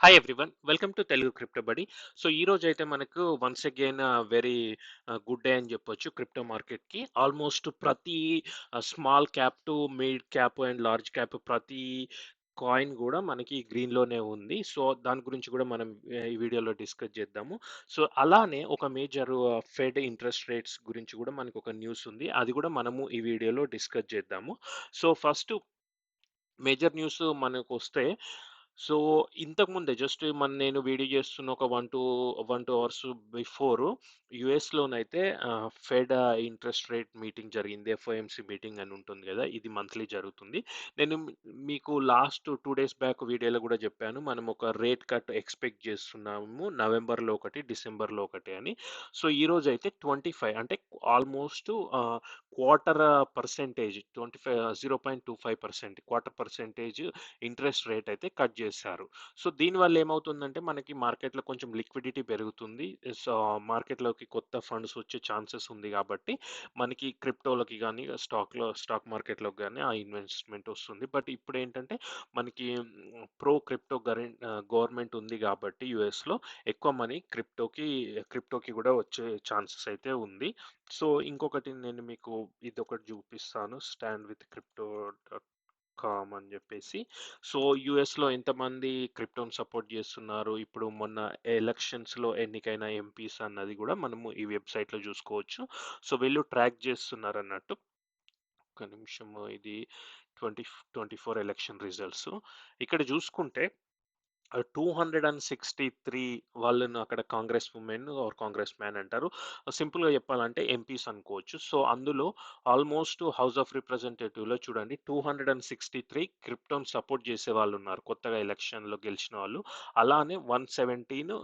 Hi everyone. Welcome to Telugu crypto బడి. So, ఈరోజైతే మనకు once again very good day అని చెప్పొచ్చు క్రిప్టో మార్కెట్‌కి. ఆల్మోస్ట్ ప్రతి small cap to mid cap and large cap ప్రతి కాయిన్ గూడా మనకి గ్రీన్‌లోనే ఉంది. సో, దాని గురించి గూడా మనం ఈ వీడియోలో డిస్కస్ చేద్దాము. సో, అలానే ఒక మేజర్ ఫెడ్ ఇంట్రెస్ట్ రేట్స్ గురించి గూడా మనకొక న్యూస్ ఉంది. అది గూడా మనము ఈ వీడియోలో డిస్కస్ చేద్దాము. సో, ఫస్ట్ మేజర్ న్యూస్ మనకొస్తే, సో, ఇంతకుముందే జస్ట్ నేను వీడియో చేస్తున్న ఒక 1, 2 అవర్స్ బిఫోర్ యూఎస్‌లోనైతే ఫెడ్ ఇంట్రెస్ట్ రేట్ మీటింగ్ జరిగింది. ఎఫ్ఓఎంసీ మీటింగ్ అని ఉంటుంది గదా! ఇది మంత్లీ జరుగుతుంది. నేను మీకు లాస్ట్ 2 డేస్ బ్యాక్ వీడియోలో గూడా చెప్పాను. మనం ఒక రేట్ కట్ ఎక్స్‌పెక్ట్ చేస్తున్నాము. నవంబర్‌లో ఒకటి, డిసెంబర్‌లో ఒకటి అని. సో, ఈరోజైతే 25 అంటే almost quarter percentage 0.25% quarter percentage interest rate అయితే కట్ చేశారు. సో, దీనివల్ల ఏమవుతుందంటే మనకి మార్కెట్‌లో కొంచెం లిక్విడిటీ పెరుగుతుంది. సో, మార్కెట్‌లోకి కొత్త ఫండ్స్ వచ్చే ఛాన్సెస్ ఉంది కాబట్టి మనకి క్రిప్టోలకి గాని, స్టాక్ మార్కెట్‌లోకి గాని ఆ ఇన్వెస్ట్‌మెంట్ వస్తుంది. బట్ ఇప్పుడేంటంటే మనకి గవర్నమెంట్ ఉంది కాబట్టి యూఎస్‌లో ఎక్కువ మనీ క్రిప్టోకి కూడా వచ్చే ఛాన్సెస్ అయితే ఉంది. సో, ఇంకొకటి నేను మీకు ఇదొకటి చూపిస్తాను. Stand with crypto dot com అని చెప్పేసి. సో, యూఎస్‌లో ఎంతమంది క్రిప్టోని సపోర్ట్ చేస్తున్నారు, ఇప్పుడు మొన్న ఎలక్షన్స్‌లో ఎన్నికైన ఎంపీస్ అన్నది కూడా మనము ఈ వెబ్‌సైట్‌లో చూసుకోవచ్చు. సో, వీళ్ళు ట్రాక్ చేస్తున్నారన్నట్టు. ఒక్క నిమిషము, ఇది 2024 ఎలక్షన్ రిజల్ట్స్. ఇక్కడ చూసుకుంటే 263 వాళ్ళను అక్కడ Congress women or Congress man అంటారు. సింపుల్‌గా చెప్పాలంటే ఎంపీస్ అనుకోవచ్చు. సో, అందులో ఆల్మోస్ట్ హౌస్ ఆఫ్ రిప్రజెంటేటివ్‌లో చూడండి 263 క్రిప్టోని సపోర్ట్ చేసేవాళ్ళున్నారు. కొత్తగా ఎలక్షన్‌లో గెలిచిన వాళ్ళు. అలానే 117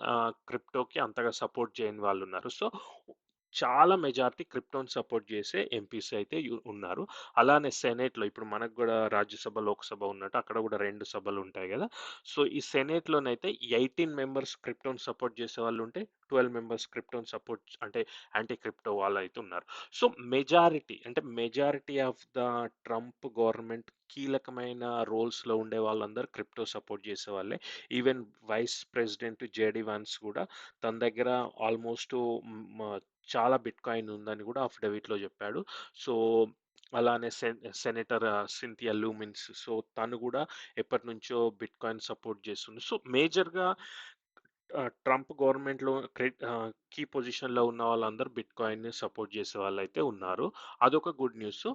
క్రిప్టోకి అంతగా సపోర్ట్ చేయని వాళ్ళున్నారు. సో, చాలా మెజారిటీ క్రిప్టోని సపోర్ట్ చేసే ఎంపీస్ అయితే ఉన్నారు. అలానే సెనేట్‌లో ఇప్పుడు మనకు గూడా రాజ్యసభ, లోక్‌సభ ఉన్నట్టు అక్కడ గూడా 2 సభలుంటాయి గదా! సో, ఈ సెనేట్‌లోనైతే 18 మెంబర్స్ క్రిప్టోని సపోర్ట్ చేసేవాళ్ళుంటే, 12 మెంబర్స్ క్రిప్టోని సపోర్ట్ అంటే యాంటీ క్రిప్టో వాళ్ళైతే ఉన్నారు. So, majority of the Trump government కీలకమైన రోల్స్‌లో ఉండే వాళ్ళందరూ క్రిప్టో సపోర్ట్ చేసేవాళ్ళే. Even vice president JD Vance గూడా తన దగ్గర ఆల్మోస్ట్ చాలా బిట్‌కాయిన్ ఉందని గూడా అఫిడవిట్‌లో జెప్పాడు. సో, అలానే సెనేటర్ సింథియా లూమిన్స్. సో, తను గూడా ఎప్పటినుంచో బిట్‌కాయిన్ సపోర్ట్ చేస్తుంది. సో, మేజర్‌గా ట్రంప్ గవర్నమెంట్‌లో కీ పొజిషన్‌లో ఉన్న వాళ్ళందరూ బిట్‌కాయిన్‌ని సపోర్ట్ చేసే వాళ్ళైతే ఉన్నారు. అదొక గుడ్ న్యూస్.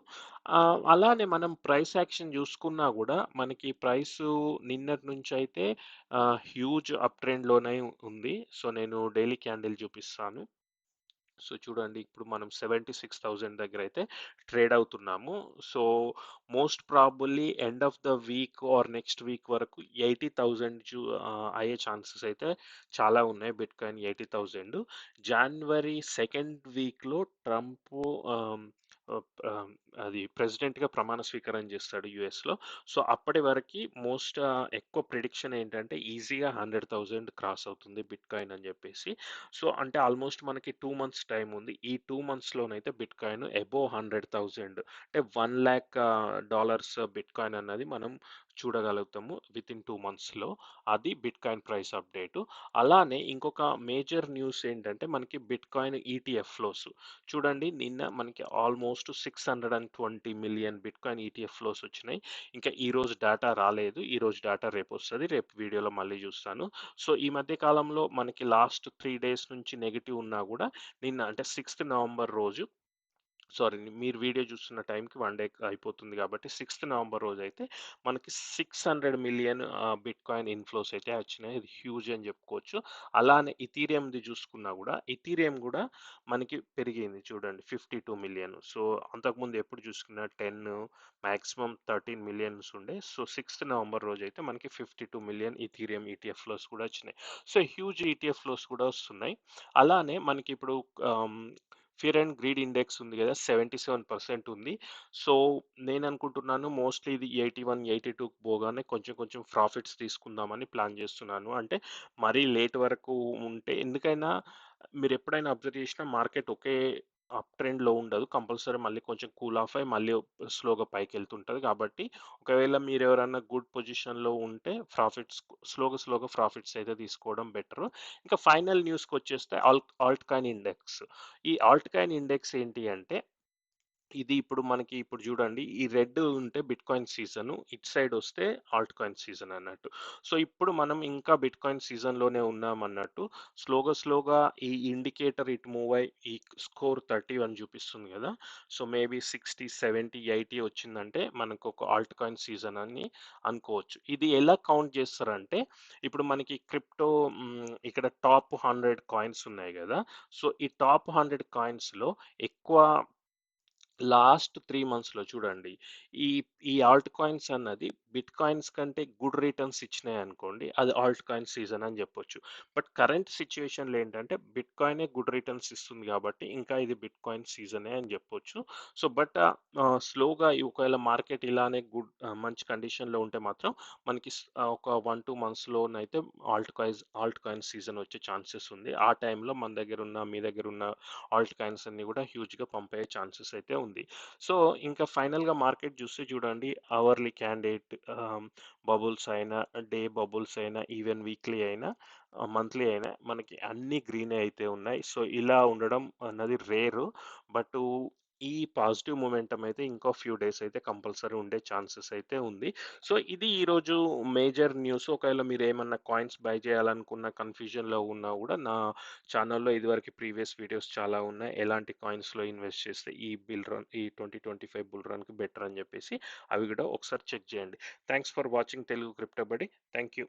అలానే మనం ప్రైస్ యాక్షన్ చూసుకున్నా గూడా మనకి ప్రైసు నిన్నటి నుంచయితే హ్యూజ్ అప్ ట్రెండ్‌లోనే ఉంది. సో, నేను డైలీ క్యాండిల్ చూపిస్తాను. సో, చూడండి ఇప్పుడు మనం 76,000 దగ్గరైతే ట్రేడ్ అవుతున్నాము. So, most probably end of the week or next week వరకు 80,000 అయ్యే ఛాన్సెస్ అయితే చాలా ఉన్నాయి. బిట్‌కాయిన్ 80,000. జనవరి సెకండ్ వీక్‌లో ట్రంపు ఆహ్, ఆహ్, ఆహ్, అది ప్రెసిడెంట్‌గా ప్రమాణ స్వీకారం చేస్తాడు యూఎస్‌లో. సో, అప్పటి వరకి ఎక్కువ ప్రిడిక్షన్ ఏంటంటే ఈజీగా 100,000 క్రాస్ అవుతుంది బిట్‌కాయిన్ అని చెప్పేసి. సో, అంటే ఆల్మోస్ట్ మనకి 2 మంత్స్ టైమ్ ఉంది. ఈ 2 మంత్స్‌లోనైతే బిట్‌కాయిన్ అబోవ్ 100,000 అంటే $1,00,000 బిట్‌కాయిన్ అన్నది మనం చూడగలుగుతాము వితిన్ 2 మంత్స్‌లో. అది బిట్‌కాయిన్ ప్రైస్ అప్డేటు. అలానే ఇంకొక మేజర్ న్యూస్ ఏంటంటే మనకి బిట్‌కాయిన్ ఈటీఎఫ్ ఫ్లోస్. చూడండి నిన్న మనకి almost 620 million bitcoin ETF flows వచ్చినాయి. ఇంకా ఈరోజు డేటా రాలేదు. ఈరోజు డేటా రేపొస్తది. రేపు వీడియోలో మళ్ళీ చూస్తాను. సో, ఈ మధ్య కాలంలో మనకి లాస్ట్ 3 డేస్ నుంచి నెగెటివ్ ఉన్నా గూడా నిన్న అంటే 6థ్ నవంబర్ రోజు, సారీ, మీరు వీడియో చూస్తున్న టైంకి 1 డే అయిపోతుంది కాబట్టి 6థ్ నవంబర్ రోజైతే మనకి 600 మిలియన్ బిట్‌కాయిన్ ఇన్‌ఫ్లోస్ అయితే వచ్చినాయి. ఇది హ్యూజ్ అని చెప్పుకోవచ్చు. అలానే ఇథీరియంది చూసుకున్నా గూడా, ఇథీరియం గూడా మనకి పెరిగింది చూడండి 52 మిలియన్. సో, అంతకుముందు ఎప్పుడు చూసుకున్నా 10 మాక్సిమం 13 మిలియన్స్ ఉండే. సో, 6థ్ నవంబర్ రోజైతే మనకి 52 మిలియన్ ఇథీరియం ఈటీఎఫ్ ఫ్లోస్ కూడా వచ్చినాయి. సో, హ్యూజ్ ఈటీఎఫ్ ఫ్లోస్ కూడా వస్తున్నాయి. అలానే మనకిప్పుడు ఆహ్, ఫియర్ అండ్ గ్రీడ్ ఇండెక్స్ ఉంది గదా! 77% ఉంది. సో, నేననుకుంటున్నాను మోస్ట్‌లీ ఇది 81, 82కి పోగానే కొంచెం కొంచెం ప్రాఫిట్స్ తీసుకుందామని ప్లాన్ జేస్తున్నాను. అంటే మరీ లేట్ వరకు ఉంటే ఎందుకైనా మీరెప్పుడైనా అబ్జర్వ్ చేసినా మార్కెట్ అప్ ట్రెండ్‌లో ఉండదు. కంపల్సరీ మళ్ళీ కొంచెం కూల్ ఆఫ్ అయ్యి మళ్ళీ స్లోగా పైకెళ్తుంటది. కాబట్టి ఒకవేళ మీరెవరన్నా గుడ్ పొజిషన్‌లో ఉంటే స్లోగా ప్రాఫిట్స్ అయితే తీసుకోవడం బెటరు. ఇంకా ఫైనల్ న్యూస్‌కొచ్చేస్తే ఆల్ట్ కాయిన్ ఇండెక్స్. ఈ ఆల్ట్ కాయిన్ ఇండెక్స్ ఏంటి అంటే ఇది ఇప్పుడు మనకి ఇప్పుడు చూడండి. ఈ రెడ్ ఉంటే బిట్‌కాయిన్ సీజను. ఇటు సైడ్ వస్తే ఆల్ట్ కాయిన్ సీజన్ అన్నట్టు. సో, ఇప్పుడు మనం ఇంకా బిట్‌కాయిన్ సీజన్‌లోనే ఉన్నామన్నట్టు. స్లోగా ఈ ఇండికేటర్ ఇటు మూవ్ అయ్యి ఈ స్కోర్ 31 చూపిస్తుంది గదా! సో, మేబీ 60, 70, 80 వచ్చిందంటే మనకొక ఆల్ట్ కాయిన్ సీజన్ అని అనుకోవచ్చు. ఇది ఎలా కౌంట్ చేస్తారంటే ఇప్పుడు మనకి ఇక్కడ టాప్ 100 కాయిన్స్ ఉన్నాయి గదా! సో, ఈ టాప్ 100 కాయిన్స్‌లో ఎక్కువ లాస్ట్ 3 మంత్స్‌లో చూడండి. ఈ ఈ ఆల్ట్ కాయిన్స్ అన్నది బిట్ కాయిన్స్ కంటే గుడ్ రిటర్న్స్ ఇచ్చినాయనుకోండి. అది ఆల్ట్ కాయిన్ సీజన్ అని జెప్పొచ్చు. బట్ కరెంట్ సిట్యుయేషన్‌లో ఏంటంటే బిట్ కాయినే గుడ్ రిటర్న్స్ ఇస్తుంది గాబట్టి ఇంకా ఇది బిట్ కాయిన్ సీజనే అని జెప్పొచ్చు. సో, స్లోగా ఒకవేళ మార్కెట్ ఇలానే మంచి కండిషన్‌లో ఉంటే మాత్రం మనకి ఒక 1, 2 మంత్స్‌లోనైతే ఆల్ట్ కాయిన్ సీజన్ వచ్చే ఛాన్సెస్ ఉంది. ఆ టైంలో మన దగ్గరున్న, మీ దగ్గరున్న ఆల్ట్ కాయిన్స్ అన్నీ గూడా హ్యూజ్‌గా పంప్ అయ్యే ఛాన్సెస్ అయితే ఉంది. సో, ఇంకా ఫైనల్‌గా మార్కెట్ చూస్తే చూడండి అవర్లీ క్యాండిల్ బబుల్స్ అయినా, డే బబుల్స్ అయినా, ఈవెన్ వీక్లీ అయినా, మంత్లీ అయినా మనకి అన్నీ గ్రీనే అయితే ఉన్నాయి. సో, ఇలా ఉండడం అన్నది రేరు. బటు ఈ పాజిటివ్ మొమెంటమ్ అయితే ఇంకో ఫ్యూ డేస్ అయితే కంపల్సరీ ఉండే ఛాన్సెస్ అయితే ఉంది. సో, ఇది ఈరోజు మేజర్ న్యూస్. ఒకవేళ మీరేమన్నా కాయిన్స్ బై చేయాలనుకున్న కన్‌ఫ్యూజన్‌లో ఉన్నా గూడా ఛానెల్‌లో ఇదివరకు ప్రీవియస్ వీడియోస్ చాలా ఉన్నాయి. ఎలాంటి కాయిన్స్‌లో ఇన్వెస్ట్ చేస్తే ఈ 2025 బుల్ రన్‌కి బెటర్ అని జెప్పేసి అవి గూడా ఒకసారి చెక్ జేయండి. Thanks for watching Telugu crypto buddy. Thank you.